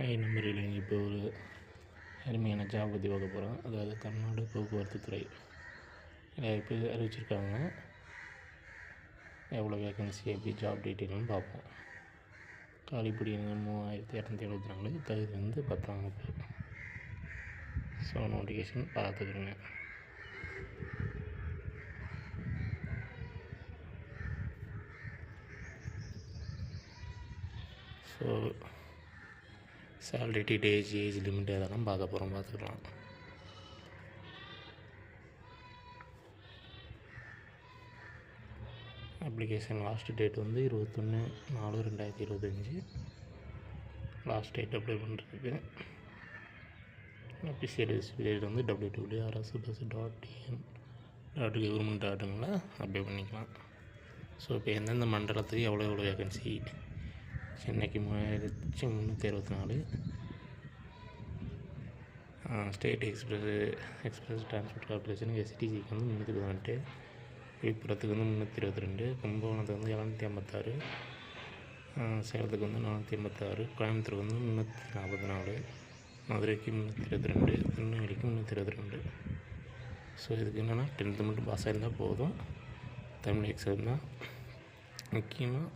நம்பரில் இப்போ ஒரு அருமையான ஜாப் பற்றி பார்க்க போகிறோம். அதாவது தமிழ்நாடு போக்குவரத்து துறை இப்போ அறிவிச்சிருக்காங்க. எவ்வளோ வேகன்சி எப்படி ஜாப் டீட்டெயில்னு பார்ப்போம். காலிப்படி 3274, தகுதி வந்து 10ஆம் வகுப்பு. ஸோ நோட்டிஃபிகேஷன் பார்த்துக்கிறேங்க. So salary details, age limit அதெல்லாம் பார்த்துக்கலாம். அப்ளிகேஷன் லாஸ்ட் டேட் வந்து 21/4/2025 லாஸ்ட் டேட் அப்ளை பண்ணுறதுக்கு. அஃபிஷியல் வெப்சைட் வந்து www.rsbus.in.government.in அப்ளை பண்ணிக்கலாம். ஸோ இப்போ எந்தெந்த மண்டலத்துக்கு எவ்வளோ வேகன்சி: சென்னைக்கு 3364, ஸ்டேட் எக்ஸ்பிரஸ் டிரான்ஸ்போர்ட் கார்பரேஷனுக்கு எஸ்டிசிக்கு வந்து 318, விழுப்புரத்துக்கு வந்து 322, கும்பகோணத்துக்கு வந்து 756, சேலத்துக்கு வந்து 486, கோயம்புத்தூருக்கு வந்து 344, மதுரைக்கு 322, திருநெல்வேலிக்கு 322. ஸோ இதுக்கு என்னென்னா 10th மட்டும் பாஸ் ஆகிருந்தால் போதும். தமிழ் எக்ஸாம் தான் முக்கியமாக.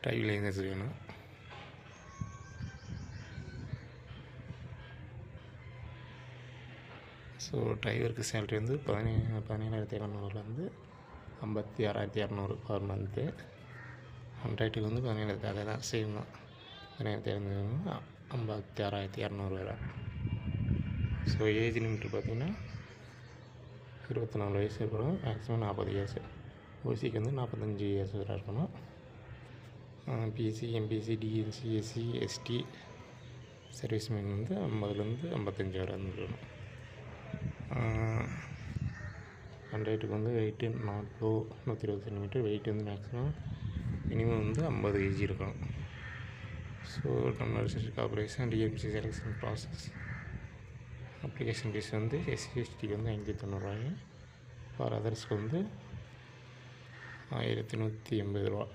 டிரைவிங் லைசன்ஸ் வேணும். ஸோ டிரைவருக்கு சேலரி வந்து 17,700 56,200 பர் மந்த்து. கான்ட்ராக்டுக்கு வந்து 17,000, அதே தான் சேம் தான். 17,700 56,200 வரும். ஸோ ஏஜ் லிமிட் பார்த்திங்கன்னா 24 வயசு இருக்கணும். Maximum 40 years. ஓசிக்கு வந்து 45 இயர்ஸ் வரை இருக்கணும். BC, MBC, DNC, SC, ST serviceman வந்து 50லேருந்து 55 வரை இருக்கணும். கான்ட்ராக்டுக்கு வந்து weight not low 120 centimetre. Weight வந்து மேக்ஸிமம் மினிமம் வந்து 50 kg இருக்கணும். So Tamil Nadu state corporation DMC selection process. Application fee வந்து எஸ்சி எஸ்டிக்கு வந்து 590 ஃபார் அதர்ஸ்க்கு வந்து 1180 ரூபா.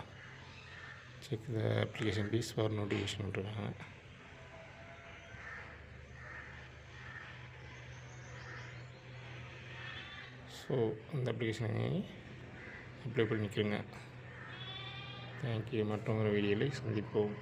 Check the application fee for notification விட்டுருக்காங்க. ஸோ இந்த அப்ளிகேஷனை அப்ளை பண்ணிக்கிறேங்க. தேங்க்யூ. மற்றொரு வீடியோவில் சந்திப்போம்.